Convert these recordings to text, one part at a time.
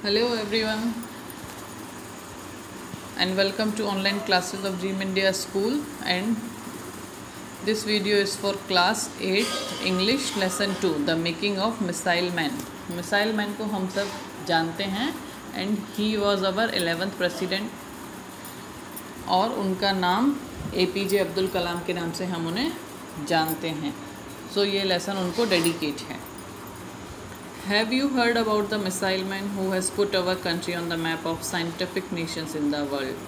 Hello everyone and welcome to online classes of Dream India School, and this video is for class 8 English lesson 2 The Making of Missile Man. Missile Man को हम सब जानते हैं and he was our 11th president और उनका नाम APJ Abdul Kalam के नाम से हम उन्हें जानते हैं. So ये लेसन उनको डेडिकेट है. Have you heard about the missile man who has put our country on the map of scientific nations in the world?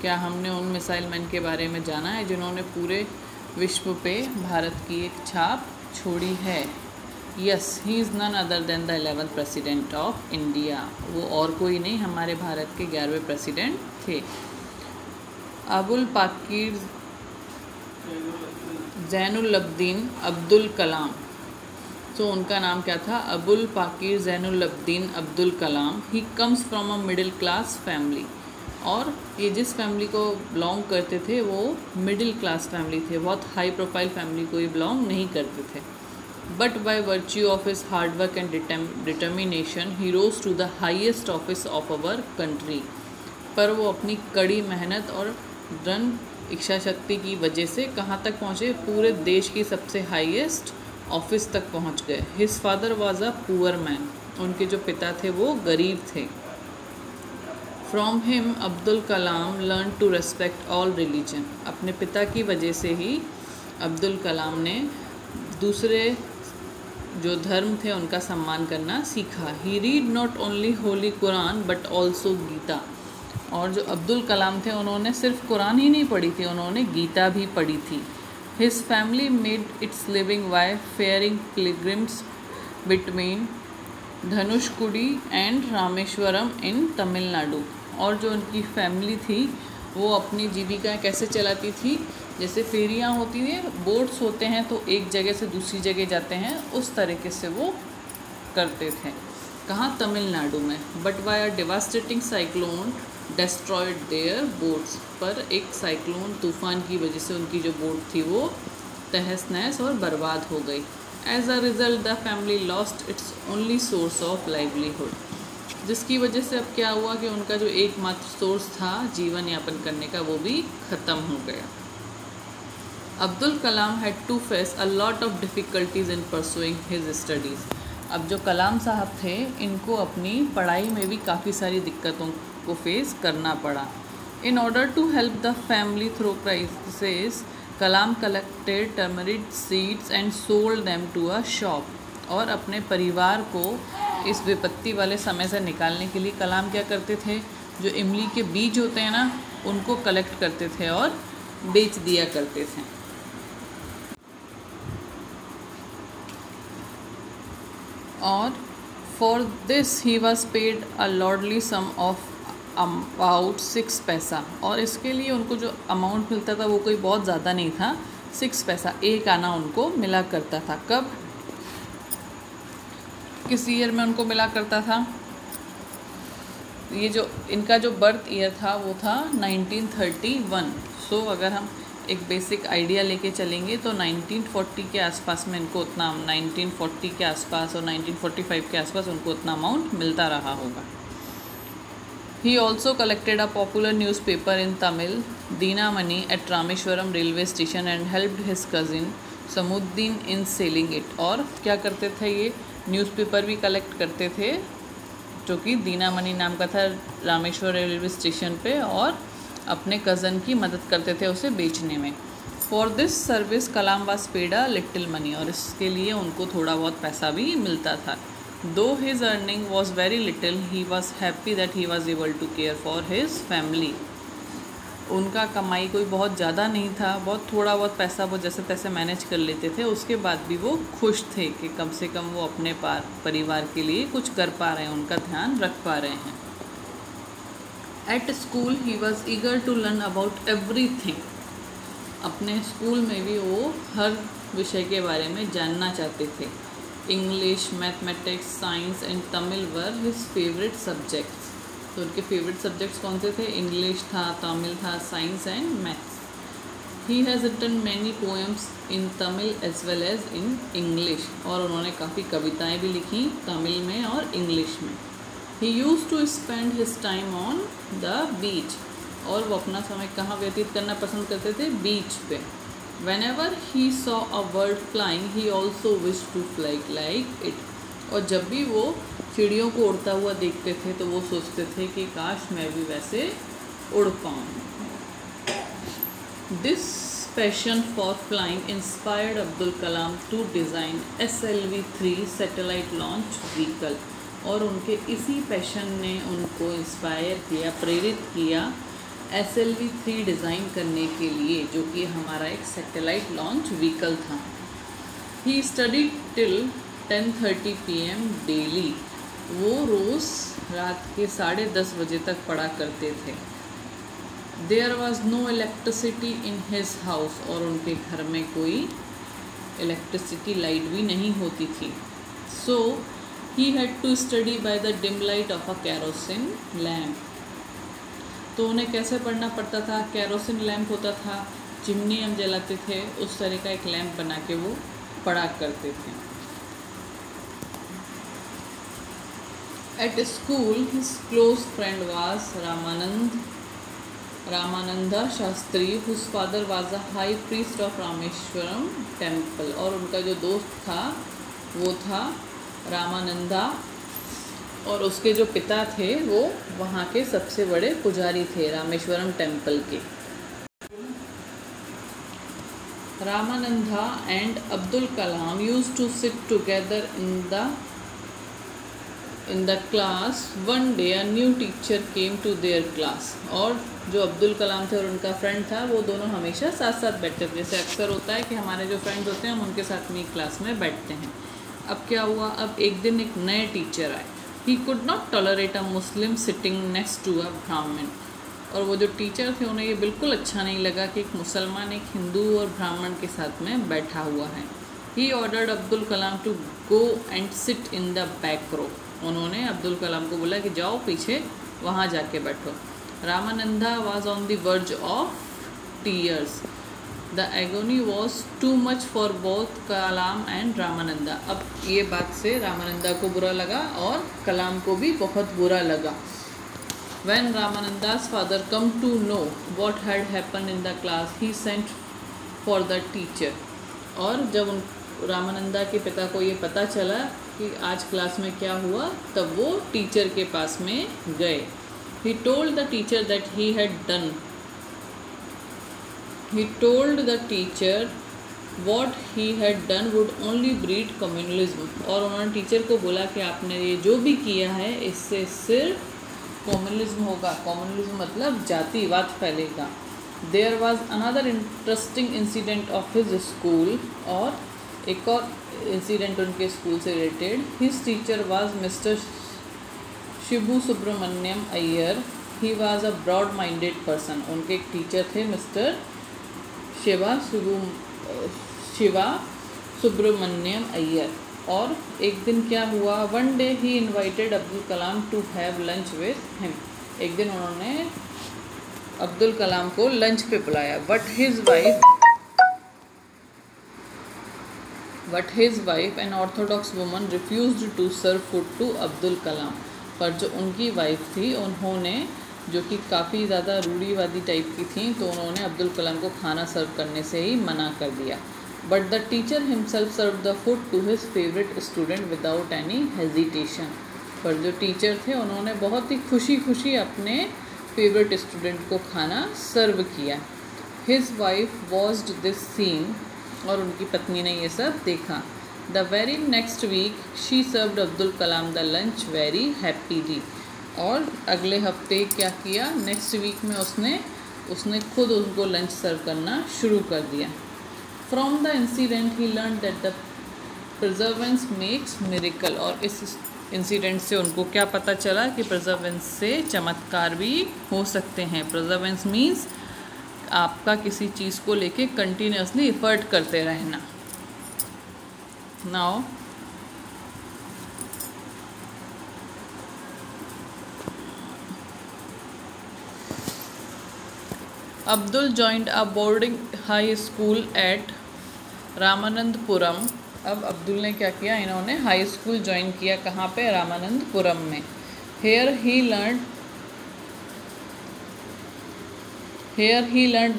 क्या हमने उन मिसाइल मैन के बारे में जाना है जिन्होंने पूरे विश्व पे भारत की एक छाप छोड़ी है? Yes, he is none other than the 11th president of India. वो और कोई नहीं, हमारे भारत के 11वें प्रेसिडेंट थे. अबुल पाकीर ज़ैनुलब्दीन अब्दुल कलाम. तो उनका नाम क्या था? Abul Pakir Jainulabdeen Abdul Kalam. He comes from a middle class family. और ये जिस फैमिली को बिलोंग करते थे वो मिडिल क्लास फैमिली थे, बहुत हाई प्रोफाइल फैमिली को ये बिलोंग नहीं करते थे. But by virtue of his hard work and determination he rose to the highest office of our country. पर वो अपनी कड़ी मेहनत और दृढ़ इच्छा शक्ति की वजह से कहाँ तक पहुँचे? पूरे देश की सबसे हाईएस्ट ऑफिस तक पहुंच गए. His father was a poor man. उनके जो पिता थे वो गरीब थे. From him Abdul Kalam learn to respect all religion. अपने पिता की वजह से ही अब्दुल कलाम ने दूसरे जो धर्म थे उनका सम्मान करना सीखा. He read not only holy Quran but also Gita. और जो अब्दुल कलाम थे उन्होंने सिर्फ कुरान ही नहीं पढ़ी थी, उन्होंने गीता भी पढ़ी थी. His family made its living by faring pilgrims between धनुषकुडी and Rameswaram in Tamil Nadu. और जो उनकी फैमिली थी वो अपनी जीविका कैसे चलाती थी? जैसे फेरियाँ होती हैं, बोट्स होते हैं तो एक जगह से दूसरी जगह जाते हैं, उस तरीके से वो करते थे. कहाँ? तमिलनाडु में. But by a devastating cyclone destroyed their boats. पर एक साइक्लोन तूफ़ान की वजह से उनकी जो बोट थी वो तहस नहस और बर्बाद हो गई. As a result the family lost its only source of livelihood. जिसकी वजह से अब क्या हुआ कि उनका जो एकमात्र सोर्स था जीवन यापन करने का वो भी ख़त्म हो गया. Abdul Kalam had to face a lot of difficulties in pursuing his studies. अब जो कलाम साहब थे इनको अपनी पढ़ाई में भी काफ़ी सारी दिक्कतों को फेस करना पड़ा. In order to help the family through crisis Kalam collected turmeric seeds and sold them to a shop. और अपने परिवार को इस विपत्ति वाले समय से निकालने के लिए कलाम क्या करते थे? जो इमली के बीज होते हैं ना, उनको कलेक्ट करते थे और बेच दिया करते थे. और for this he was paid a lordly sum of about 6 paisa. और इसके लिए उनको जो अमाउंट मिलता था वो कोई बहुत ज़्यादा नहीं था, 6 पैसा, एक आना उनको मिला करता था. कब? किस ईयर में उनको मिला करता था? ये जो इनका जो बर्थ ईयर था वो था 1931. सो अगर हम एक बेसिक आइडिया लेके चलेंगे तो 1940 के आसपास में इनको उतना, 1940 के आसपास और 1945 के आसपास उनको उतना अमाउंट मिलता रहा होगा. He also collected a popular newspaper in Tamil, Dinamani, at Rameshwaram railway station and helped his cousin Samuddin in selling it. और क्या करते थे? ये न्यूज़पेपर भी कलेक्ट करते थे जो कि दीनामनी नाम का था रामेश्वर रेलवे स्टेशन पे, और अपने कज़न की मदद करते थे उसे बेचने में. For this service Kalam was paid a little money. और इसके लिए उनको थोड़ा बहुत पैसा भी मिलता था. Though his earning was very little he was happy that he was able to care for his family. उनका कमाई कोई बहुत ज़्यादा नहीं था, बहुत थोड़ा बहुत पैसा वो जैसे तैसे मैनेज कर लेते थे. उसके बाद भी वो खुश थे कि कम से कम वो अपने परिवार के लिए कुछ कर पा रहे हैं, उनका ध्यान रख पा रहे हैं. At school he was eager to learn about everything. अपने स्कूल में भी वो हर विषय के बारे में जानना चाहते थे. English, mathematics, science and Tamil were his favourite subjects. तो उनके फेवरेट सब्जेक्ट्स कौन से थे? इंग्लिश था, तमिल था, science and maths. He has written many poems in Tamil as well as in English. और उन्होंने काफ़ी कविताएं भी लिखी तमिल में और इंग्लिश में. He use to spend his time on the beach, और वो अपना समय कहाँ व्यतीत करना पसंद करते थे? बीच पे. Whenever he saw a bird flying, he also wished to fly like it. और जब भी वो चिड़ियों को उड़ता हुआ देखते थे तो वो सोचते थे कि काश मैं भी वैसे उड़ पाऊँ. This passion for flying inspired Abdul Kalam to design SLV-3 satellite launch vehicle. और उनके इसी पैशन ने उनको इंस्पायर किया, प्रेरित किया SLV-3 डिज़ाइन करने के लिए, जो कि हमारा एक सैटेलाइट लॉन्च व्हीकल था. ही स्टडी टिल 10:30 PM डेली. वो रोज़ रात के 10:30 बजे तक पढ़ा करते थे. There was no electricity in his house. और उनके घर में कोई इलेक्ट्रिसिटी लाइट भी नहीं होती थी. So he had to study by the dim light of a kerosene lamp. तो उन्हें कैसे पढ़ना पड़ता था? कैरोसिन लैम्प होता था, चिमनी हम जलाते थे, उस तरह का एक लैम्प बना के वो पढ़ा करते थे. At school his close friend was Ramananda Shastri, whose father was a high priest of Rameswaram temple. और उनका जो दोस्त था वो था रामानंदा, और उसके जो पिता थे वो वहाँ के सबसे बड़े पुजारी थे रामेश्वरम टेम्पल के. Ramananda and Abdul Kalam used to sit together in the class. One day a new teacher came to their class. और जो अब्दुल कलाम थे और उनका फ्रेंड था वो दोनों हमेशा साथ साथ बैठते थे. जैसे अक्सर होता है कि हमारे जो फ्रेंड्स होते हैं हम उनके साथ में क्लास में बैठते हैं. अब क्या हुआ? अब एक दिन एक नए टीचर आए. He could not tolerate a Muslim sitting next to a Brahmin. और वो जो टीचर थे उन्हें ये बिल्कुल अच्छा नहीं लगा कि एक मुसलमान एक हिंदू और ब्राह्मण के साथ में बैठा हुआ है. He ordered Abdul Kalam to go and sit in the back row. उन्होंने अब्दुल कलाम को बोला कि जाओ पीछे वहाँ जाके बैठो. Ramananda was on the verge of tears. The agony was too much for both Kalam and Ramananda. अब ये बात से रामानंदा को बुरा लगा और कलाम को भी बहुत बुरा लगा. When Ramananda's father come to know what had happened in the class, he sent for the teacher. और जब रामानंदा के पिता को ये पता चला कि आज क्लास में क्या हुआ, तब वो टीचर के पास में गए. He told the teacher that he had done. He told the teacher what he had done would only breed communalism. और उन्होंने टीचर को बोला कि आपने ये जो भी किया है इससे सिर्फ कम्युनलिज्म होगा. कम्युनलिज्म मतलब जातिवाद फैलेगा. There was another interesting incident of his school. और एक और इंसिडेंट उनके स्कूल से related. His teacher was Mister Shibu Subramaniam Iyer. He was a broad minded person. उनके एक टीचर थे मिस्टर शिवा सुब्रमण्यम अय्यर. और एक दिन क्या हुआ? One day he invited Abdul Kalam to have lunch with him. एक दिन उन्होंने अब्दुल कलाम को लंच पे बुलाया. But his wife an orthodox woman refused to serve food to Abdul Kalam. पर जो उनकी वाइफ थी उन्होंने, जो कि काफ़ी ज़्यादा रूढ़ीवादी टाइप की थी, तो उन्होंने अब्दुल कलाम को खाना सर्व करने से ही मना कर दिया. But the teacher himself serve the food to his favourite student without any hesitation. पर जो टीचर थे उन्होंने बहुत ही खुशी अपने फेवरेट स्टूडेंट को खाना सर्व किया. His wife watched this scene. और उनकी पत्नी ने ये सब देखा. The very next week she served Abdul Kalam the lunch very happily. और अगले हफ्ते क्या किया? नेक्स्ट वीक में उसने खुद उनको लंच सर्व करना शुरू कर दिया. From the incident he learn that the प्रिजर्वेंस makes miracle. और इस इंसिडेंट से उनको क्या पता चला कि प्रिजर्वेंस से चमत्कार भी हो सकते हैं. प्रिजर्वेंस मीन्स आपका किसी चीज़ को लेके कंटिन्यूसली एफर्ट करते रहना. Now Abdul joined a boarding high school at Ramanandpuram. अब अब्दुल ने क्या किया? इन्होंने हाई स्कूल ज्वाइन किया. कहाँ पे? रामानंदपुरम में. Here he learned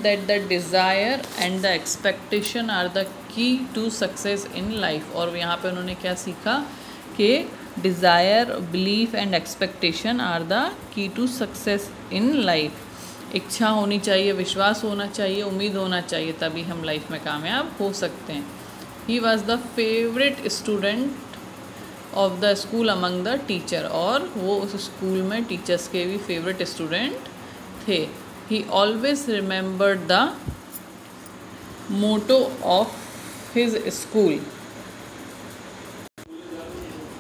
that the desire and the expectation are the key to success in life. और यहाँ पे उन्होंने क्या सीखा कि desire, belief and expectation are the key to success in life. इच्छा होनी चाहिए, विश्वास होना चाहिए, उम्मीद होना चाहिए, तभी हम लाइफ में कामयाब हो सकते हैं. He was the favorite student of the school among the teacher. और वो उस स्कूल में टीचर्स के भी फेवरेट स्टूडेंट थे. He always remembered the motto of his school.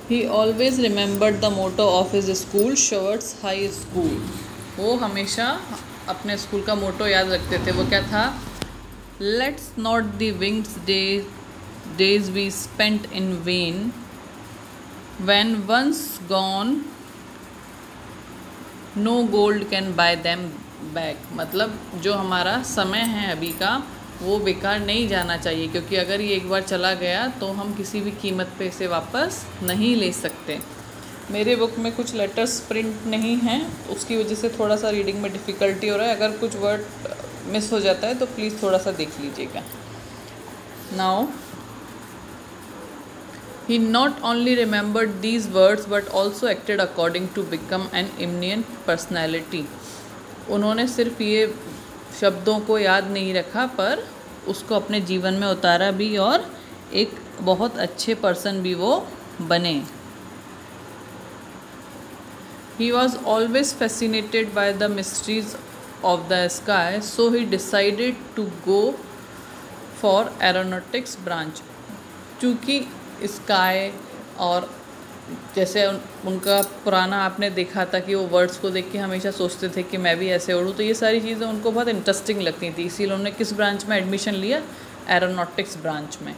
He always remembered the motto of his school, Shorts High School. वो हमेशा अपने स्कूल का मोटो याद रखते थे. वो क्या था? Let's not the winged days we spent in vain. When once gone, no gold can buy them back. मतलब जो हमारा समय है अभी का वो बेकार नहीं जाना चाहिए, क्योंकि अगर ये एक बार चला गया तो हम किसी भी कीमत पे इसे वापस नहीं ले सकते. मेरे बुक में कुछ लेटर्स प्रिंट नहीं हैं, उसकी वजह से थोड़ा सा रीडिंग में डिफ़िकल्टी हो रहा है. अगर कुछ वर्ड मिस हो जाता है तो प्लीज़ थोड़ा सा देख लीजिएगा. Now he not only remembered these words but also acted according to become an eminent personality. उन्होंने सिर्फ ये शब्दों को याद नहीं रखा पर उसको अपने जीवन में उतारा भी और एक बहुत अच्छे पर्सन भी वो बने. He was always fascinated by the mysteries of the sky, so he decided to go for aeronautics branch. चूँकि स्काई और जैसे उनका पुराना आपने देखा था कि वो वर्ड्स को देख के हमेशा सोचते थे कि मैं भी ऐसे उड़ूँ, तो ये सारी चीज़ें उनको बहुत इंटरेस्टिंग लगती थी. इसीलिए उन्होंने किस ब्रांच में एडमिशन लिया? एरोनॉटिक्स ब्रांच में.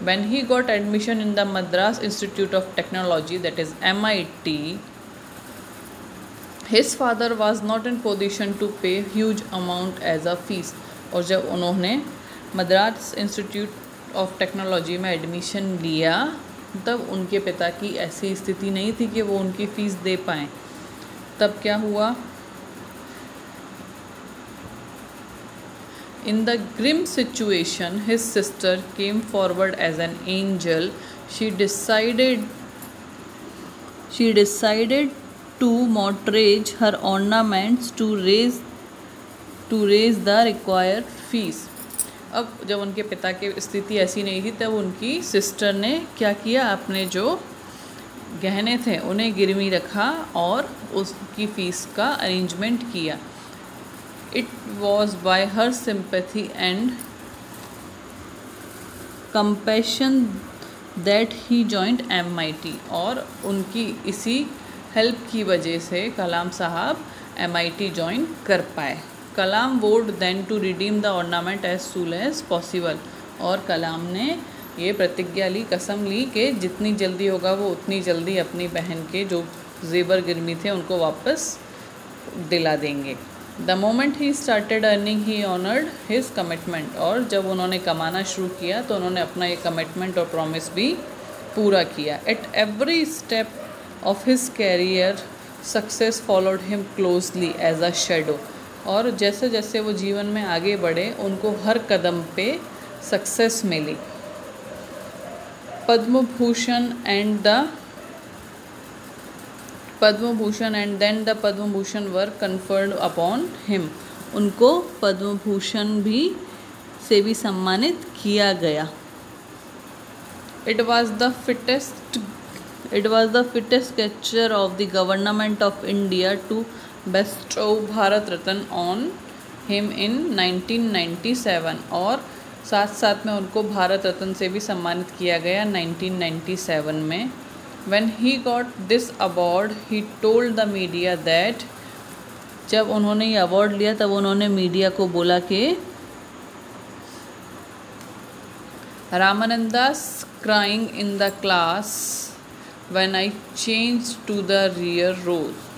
When he got admission in the Madras Institute of Technology, that is MIT, his father was not in position to pay huge amount as a fees. और जब उन्होंने मद्रास इंस्टीट्यूट ऑफ टेक्नोलॉजी में admission लिया तब उनके पिता की ऐसी स्थिति नहीं थी कि वो उनकी फ़ीस दे पाएँ. तब क्या हुआ? In the grim situation, his sister came forward as an angel. She decided to mortgage her ornaments to raise the required fees. अब जब उनके पिता की स्थिति ऐसी नहीं थी तब उनकी सिस्टर ने क्या किया? अपने जो गहने थे उन्हें गिरवी रखा और उसकी फ़ीस का अरेंजमेंट किया. It was by her sympathy and compassion that he joined MIT. और उनकी इसी हेल्प की वजह से कलाम साहब MIT ज्वाइन कर पाए. Kalam vowed then to redeem the ornament as soon as possible. और कलाम ने ये प्रतिज्ञा ली, कसम ली कि जितनी जल्दी होगा वो उतनी जल्दी अपनी बहन के जो जेबर गिरवी थे उनको वापस दिला देंगे. The moment he started earning he honoured his commitment. और जब उन्होंने कमाना शुरू किया तो उन्होंने अपना ये कमिटमेंट और प्रॉमिस भी पूरा किया. At every step of his career success followed him closely as a shadow. और जैसे जैसे वो जीवन में आगे बढ़े उनको हर कदम पे सक्सेस मिली. Padma Bhushan and then the Padma Bhushan were conferred upon him. उनको पद्म भूषण से भी सम्मानित किया गया. It was the fittest gesture of the government of India to bestow Bharat Ratna on him in 1997. और साथ साथ में उनको भारत रत्न से भी सम्मानित किया गया 1997 में. When he got this award, he told the media that जब उन्होंने ये अवार्ड लिया तब उन्होंने मीडिया को बोला कि Ramananda's crying in the class when I changed to the rear rows.